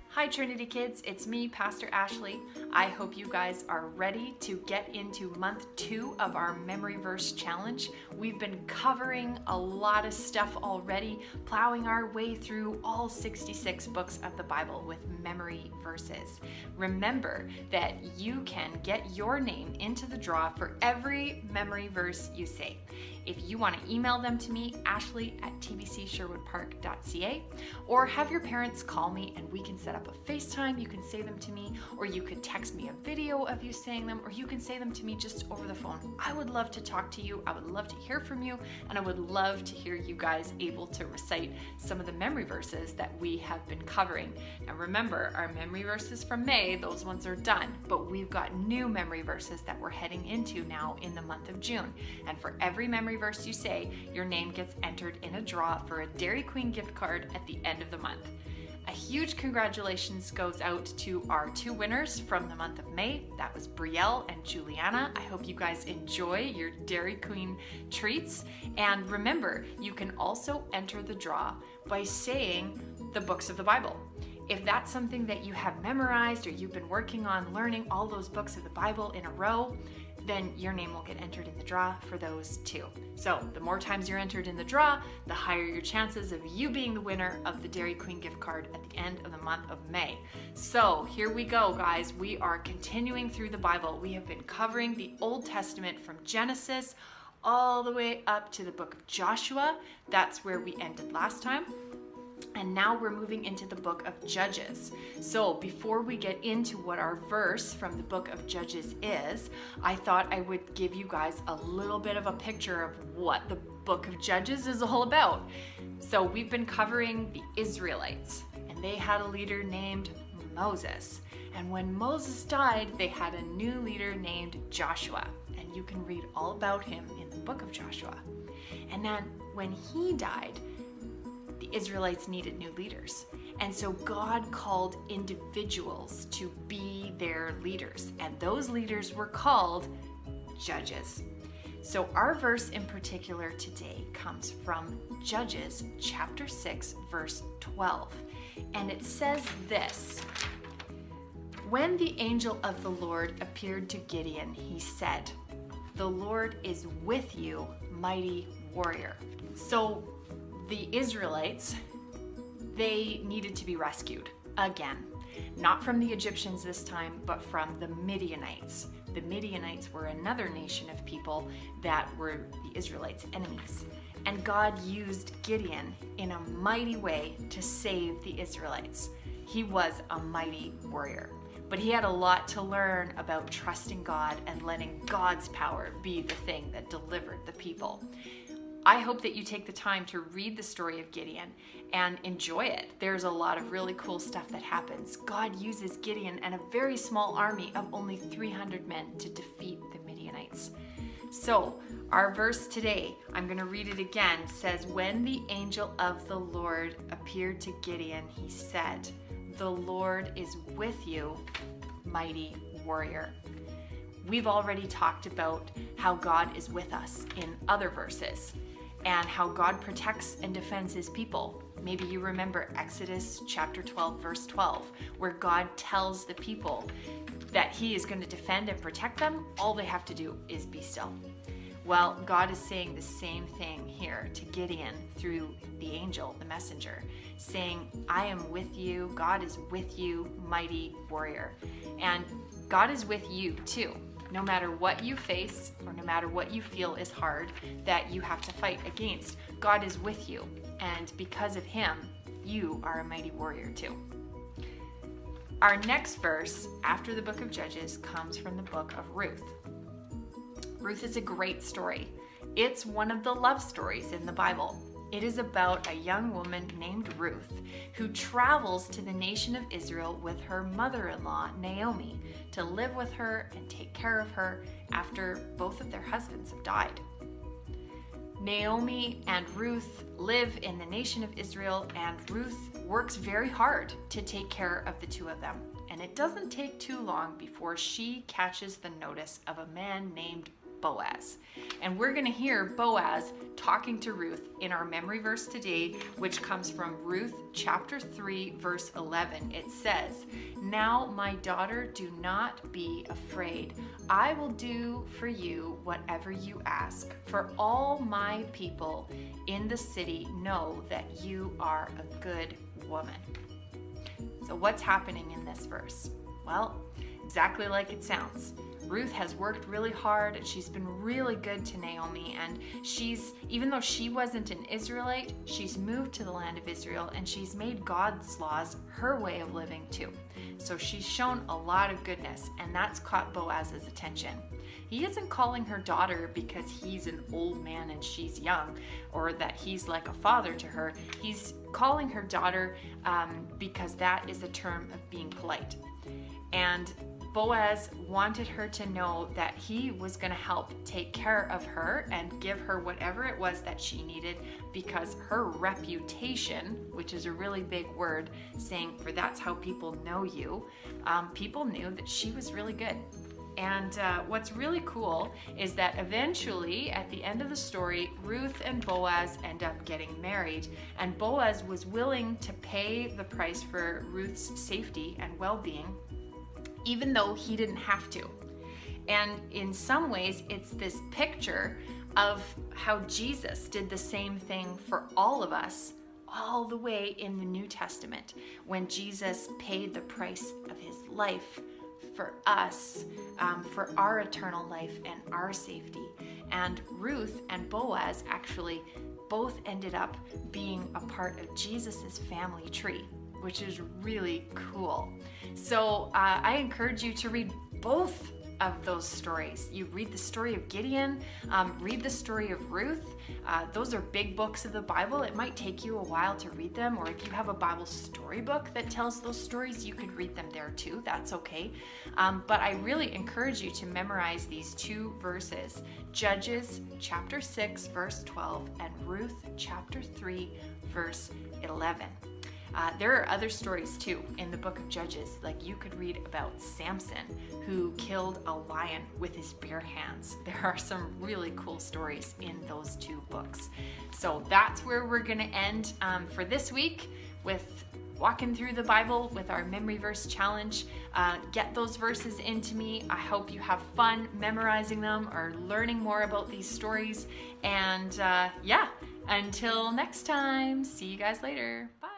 Hi Trinity kids, it's me, Pastor Ashley. I hope you guys are ready to get into month 2 of our memory verse challenge. We've been covering a lot of stuff already, plowing our way through all 66 books of the Bible with memory verses. Remember that you can get your name into the draw for every memory verse you say. If you want to email them to me, ashley@tbcsherwoodpark.ca, or have your parents call me and we can set up a FaceTime. You can say them to me, or you could text me a video of you saying them, or you can say them to me just over the phone. I would love to talk to you. I would love to hear from you, and I would love to hear you guys able to recite some of the memory verses that we have been covering. And remember, our memory verses from May, those ones are done, but we've got new memory verses that we're heading into now in the month of June. And for every memory verse you say, your name gets entered in a draw for a Dairy Queen gift card at the end of the month. A huge congratulations goes out to our 2 winners from the month of May. That was Brielle and Juliana. I hope you guys enjoy your Dairy Queen treats. And remember, you can also enter the draw by saying the books of the Bible. If that's something that you have memorized or you've been working on learning all those books of the Bible in a row, then your name will get entered in the draw for those too. So the more times you're entered in the draw, the higher your chances of you being the winner of the Dairy Queen gift card at the end of the month of May. So here we go, guys. We are continuing through the Bible. We have been covering the Old Testament from Genesis all the way up to the book of Joshua. That's where we ended last time. And now we're moving into the book of Judges. So before we get into what our verse from the book of Judges is, I thought I would give you guys a little bit of a picture of what the book of Judges is all about. So we've been covering the Israelites, and they had a leader named Moses. And when Moses died, they had a new leader named Joshua. And you can read all about him in the book of Joshua. And then when he died, the Israelites needed new leaders. And so God called individuals to be their leaders. And those leaders were called judges. So our verse in particular today comes from Judges chapter 6, verse 12. And it says this: "When the angel of the Lord appeared to Gideon, he said, 'The Lord is with you, mighty warrior.'" So the Israelites, they needed to be rescued again. Not from the Egyptians this time, but from the Midianites. The Midianites were another nation of people that were the Israelites' enemies. And God used Gideon in a mighty way to save the Israelites. He was a mighty warrior. But he had a lot to learn about trusting God and letting God's power be the thing that delivered the people. I hope that you take the time to read the story of Gideon and enjoy it. There's a lot of really cool stuff that happens. God uses Gideon and a very small army of only 300 men to defeat the Midianites. So our verse today, I'm going to read it again, says, "When the angel of the Lord appeared to Gideon, he said, 'The Lord is with you, mighty warrior.'" We've already talked about how God is with us in other verses, and how God protects and defends his people. Maybe you remember Exodus chapter 12, verse 12, where God tells the people that he is going to defend and protect them. All they have to do is be still. Well, God is saying the same thing here to Gideon through the angel, the messenger, saying, "I am with you, God is with you, mighty warrior." And God is with you too. No matter what you face, or no matter what you feel is hard that you have to fight against, God is with you. And because of him, you are a mighty warrior too. Our next verse after the book of Judges comes from the book of Ruth. Ruth is a great story. It's one of the love stories in the Bible. It is about a young woman named Ruth who travels to the nation of Israel with her mother-in-law, Naomi, to live with her and take care of her after both of their husbands have died. Naomi and Ruth live in the nation of Israel, and Ruth works very hard to take care of the two of them. And it doesn't take too long before she catches the notice of a man named Boaz. And we're going to hear Boaz talking to Ruth in our memory verse today, which comes from Ruth chapter 3, verse 11. It says, "Now, my daughter, do not be afraid. I will do for you whatever you ask, for all my people in the city know that you are a good woman." So what's happening in this verse? Well, exactly like it sounds. Ruth has worked really hard and she's been really good to Naomi, and even though she wasn't an Israelite, she's moved to the land of Israel and she's made God's laws her way of living too. So she's shown a lot of goodness, and that's caught Boaz's attention. He isn't calling her daughter because he's an old man and she's young, or that he's like a father to her. He's calling her daughter because that is a term of being polite. And Boaz wanted her to know that he was going to help take care of her and give her whatever it was that she needed, because her reputation, which is a really big word, saying for that's how people know you, people knew that she was really good. And what's really cool is that eventually, at the end of the story, Ruth and Boaz end up getting married, and Boaz was willing to pay the price for Ruth's safety and well-being, even though he didn't have to. And in some ways, it's this picture of how Jesus did the same thing for all of us, all the way in the New Testament, when Jesus paid the price of his life for us, for our eternal life and our safety. And Ruth and Boaz actually both ended up being a part of Jesus's family tree, which is really cool. So I encourage you to read both of those stories. You read the story of Gideon, read the story of Ruth. Those are big books of the Bible. It might take you a while to read them, or if you have a Bible storybook that tells those stories, you could read them there too. That's okay. But I really encourage you to memorize these two verses, Judges chapter 6, verse 12, and Ruth chapter 3, verse 11. There are other stories too in the book of Judges. Like you could read about Samson, who killed a lion with his bare hands. There are some really cool stories in those two books. So that's where we're going to end for this week, with walking through the Bible with our memory verse challenge. Get those verses into me. I hope you have fun memorizing them or learning more about these stories. And yeah, until next time, see you guys later. Bye.